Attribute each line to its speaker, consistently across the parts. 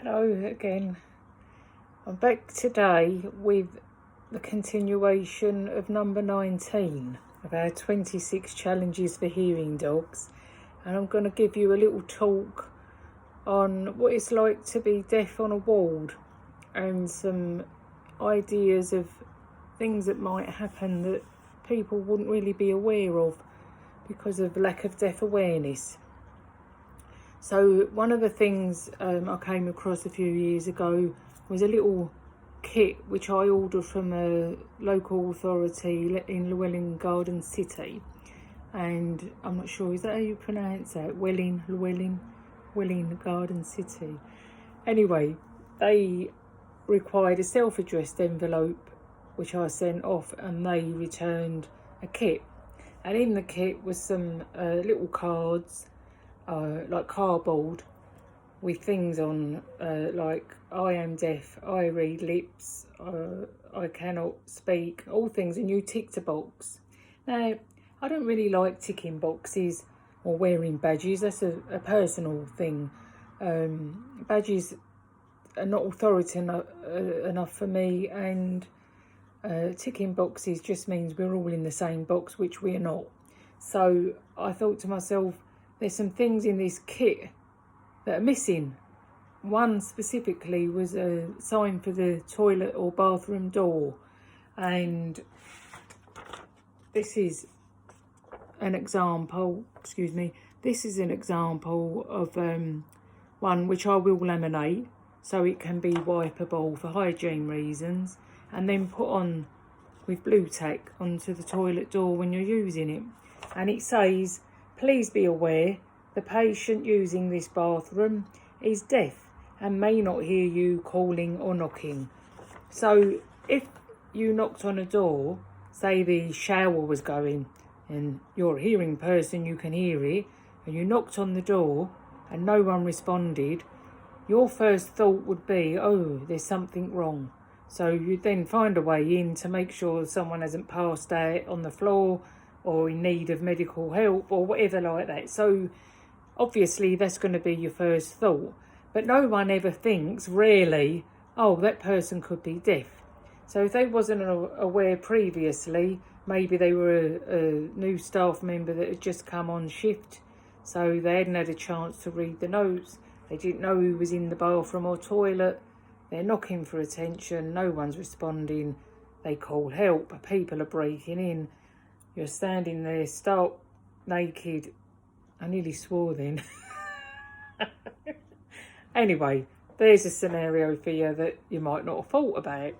Speaker 1: Hello again. I'm back today with the continuation of number 19 of our 26 challenges for hearing dogs, and I'm going to give you a little talk on what it's like to be deaf on a ward and some ideas of things that might happen that people wouldn't really be aware of because of lack of deaf awareness. So one of the things I came across a few years ago was a little kit which I ordered from a local authority in Llewellyn Garden City, and I'm not sure, is that how you pronounce that? Llewellyn Garden City. Anyway, they required a self-addressed envelope which I sent off, and they returned a kit, and in the kit was some little cards, like cardboard, with things on like I am deaf, I read lips, I cannot speak, all things, and you ticked a box. Now, I don't really like ticking boxes or wearing badges. That's a personal thing. Badges are not authority enough for me, and ticking boxes just means we're all in the same box, which we're not. So I thought to myself, there's some things in this kit that are missing. One specifically was a sign for the toilet or bathroom door, and this is an example, this is an example of one which I will laminate so it can be wipeable for hygiene reasons, and then put on with blue tack onto the toilet door when you're using it. And it says, please be aware the patient using this bathroom is deaf and may not hear you calling or knocking. So if you knocked on a door, say the shower was going and you're a hearing person, you can hear it, and you knocked on the door and no one responded, your first thought would be, oh, there's something wrong. So you'd then find a way in to make sure someone hasn't passed out on the floor or in need of medical help or whatever like that. So obviously that's going to be your first thought, but no one ever thinks really, oh, that person could be deaf. So if they wasn't aware previously, maybe they were a new staff member that had just come on shift, so they hadn't had a chance to read the notes, they didn't know who was in the bathroom or toilet, they're knocking for attention, no one's responding, they call help, people are breaking in, you're standing there stark naked. I nearly swore then. Anyway, there's a scenario for you that you might not have thought about.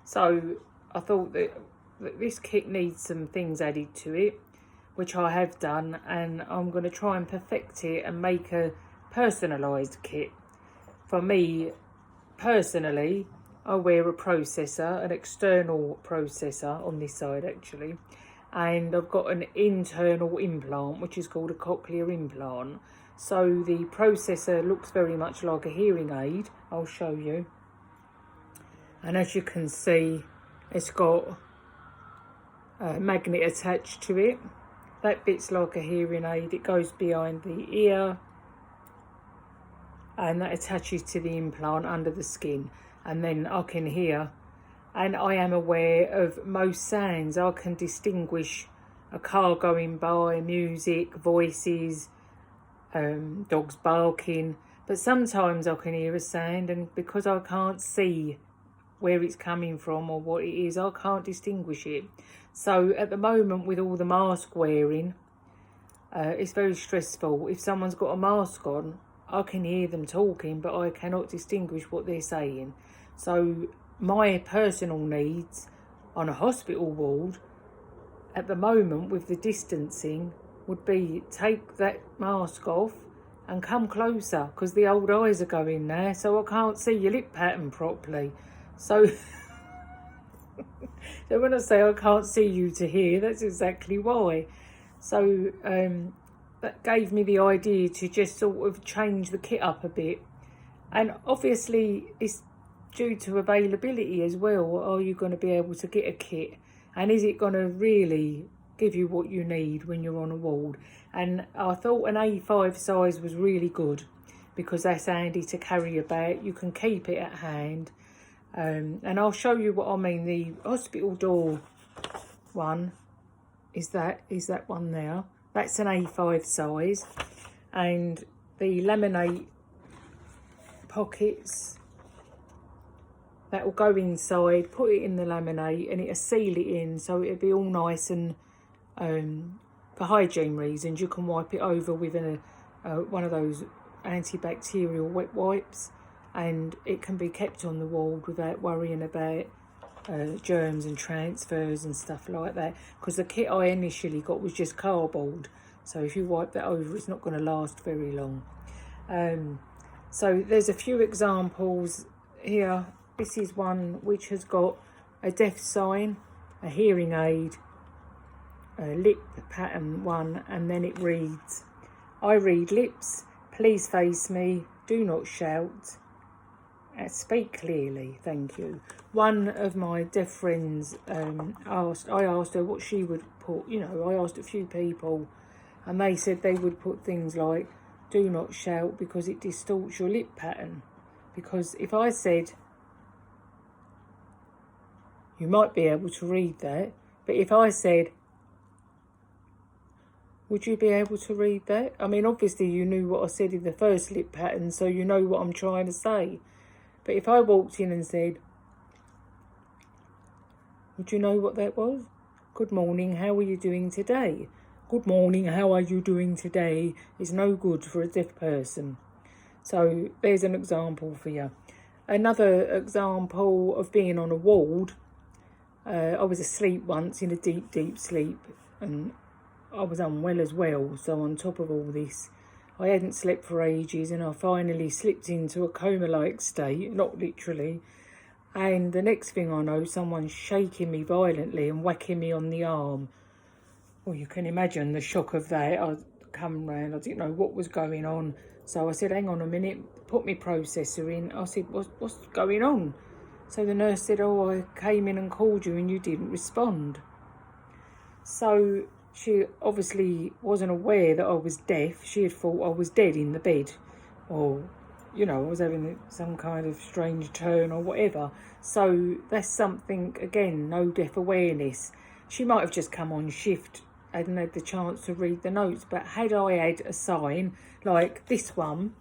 Speaker 1: So I thought that this kit needs some things added to it, which I have done, and I'm going to try and perfect it and make a personalised kit. For me, personally, I wear a processor, an external processor on this side actually, and I've got an internal implant which is called a cochlear implant. So the processor looks very much like a hearing aid. I'll show you. And as you can see, it's got a magnet attached to it. That bit's like a hearing aid. It goes behind the ear and that attaches to the implant under the skin, and then I can hear, and I am aware of most sounds. I can distinguish a car going by, music, voices, dogs barking, but sometimes I can hear a sound, and because I can't see where it's coming from or what it is, I can't distinguish it. So at the moment, with all the mask wearing, it's very stressful. If someone's got a mask on, I can hear them talking, but I cannot distinguish what they're saying. So my personal needs on a hospital ward at the moment with the distancing would be take that mask off and come closer, because the old eyes are going now, so I can't see your lip pattern properly. So, so when I say I can't see you to hear, that's exactly why. So that gave me the idea to just sort of change the kit up a bit. And obviously it's due to availability as well. Are you going to be able to get a kit? And is it going to really give you what you need when you're on a ward? And I thought an A5 size was really good, because that's handy to carry about. You can keep it at hand. And I'll show you what I mean. The hospital door one is that one there. That's an A5 size. And the laminate pockets, that will go inside, put it in the laminate, and it'll seal it in, so it'll be all nice. And for hygiene reasons, you can wipe it over with one of those antibacterial wet wipes, and it can be kept on the wall without worrying about germs and transfers and stuff like that, because the kit I initially got was just cardboard, so if you wipe that over, it's not going to last very long. So there's a few examples here. This is one which has got a deaf sign, a hearing aid, a lip pattern one, and then it reads, I read lips, please face me, do not shout, speak clearly, thank you. One of my deaf friends I asked her what she would put. I asked a few people, and they said they would put things like, do not shout, because it distorts your lip pattern. Because if I said, you might be able to read that, but if I said, would you be able to read that? I mean, obviously you knew what I said in the first lip pattern, so you know what I'm trying to say. But if I walked in and said, would you know what that was? Good morning, how are you doing today? Good morning, how are you doing today is no good for a deaf person. So there's an example for you. Another example of being on a ward. I was asleep once, in a deep, deep sleep, and I was unwell as well. So on top of all this, I hadn't slept for ages, and I finally slipped into a coma-like state, not literally. And the next thing I know, someone's shaking me violently and whacking me on the arm. Well, you can imagine the shock of that. I come round, I didn't know what was going on. So I said, hang on a minute, put my processor in. I said, what's going on? So the nurse said, oh, I came in and called you and you didn't respond. So she obviously wasn't aware that I was deaf. She had thought I was dead in the bed, or, I was having some kind of strange turn or whatever. So that's something, again, no deaf awareness. She might have just come on shift, hadn't had the chance to read the notes, but had I had a sign like this one,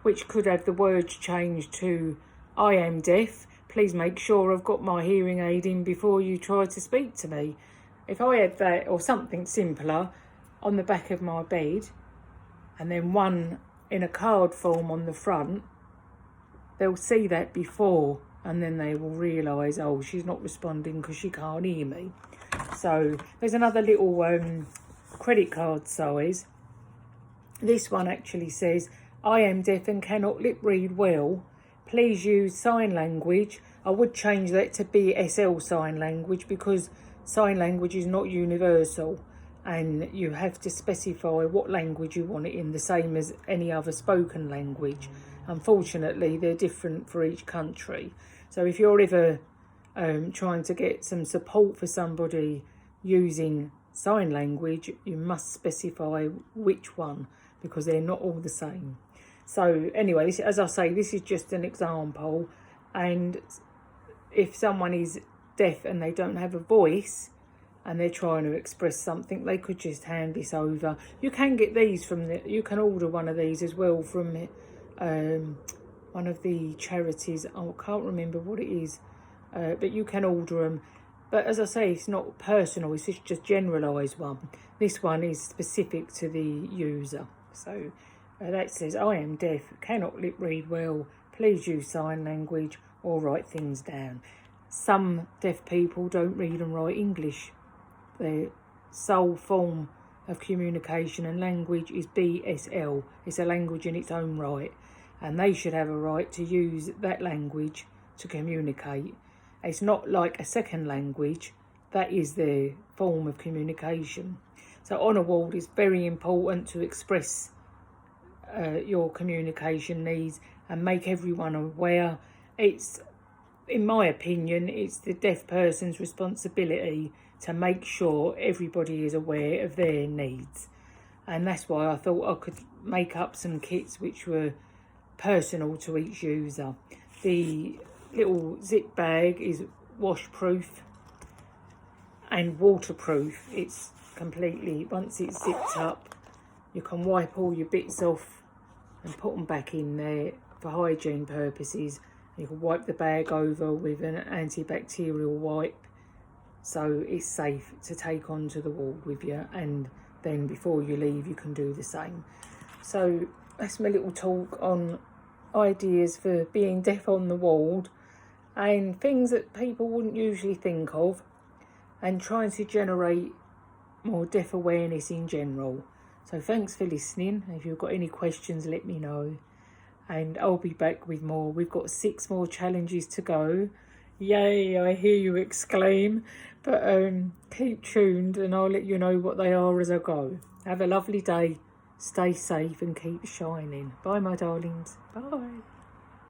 Speaker 1: which could have the words changed to, I am deaf, please make sure I've got my hearing aid in before you try to speak to me. If I had that, or something simpler, on the back of my bed, and then one in a card form on the front, they'll see that before, and then they will realise, oh, she's not responding because she can't hear me. So there's another little credit card size. This one actually says, I am deaf and cannot lip read well. Please use sign language. I would change that to BSL sign language, because sign language is not universal, and you have to specify what language you want it in, the same as any other spoken language. Unfortunately, they're different for each country. So if you're ever trying to get some support for somebody using sign language, you must specify which one, because they're not all the same. So anyway, as I say, this is just an example, and if someone is deaf and they don't have a voice and they're trying to express something, they could just hand this over. You can get these you can order one of these as well from one of the charities. I can't remember what it is, but you can order them. But as I say, it's not personal, it's just generalised one. This one is specific to the user. So that says, I am deaf, cannot lip read well, please use sign language or write things down. Some deaf people don't read and write English. Their sole form of communication and language is BSL. It's a language in its own right, and they should have a right to use that language to communicate. It's not like a second language. That is their form of communication. So on a ward, it's very important to express your communication needs and make everyone aware. It's, in my opinion, it's the deaf person's responsibility to make sure everybody is aware of their needs. And that's why I thought I could make up some kits which were personal to each user. The little zip bag is washproof and waterproof. It's completely, once it's zipped up, you can wipe all your bits off and put them back in there for hygiene purposes. You can wipe the bag over with an antibacterial wipe, so it's safe to take onto the ward with you, and then before you leave you can do the same. So that's my little talk on ideas for being deaf on the ward and things that people wouldn't usually think of, and trying to generate more deaf awareness in general. So thanks for listening. If you've got any questions, let me know, and I'll be back with more. We've got 6 more challenges to go. Yay, I hear you exclaim. But keep tuned and I'll let you know what they are as I go. Have a lovely day. Stay safe and keep shining. Bye, my darlings. Bye.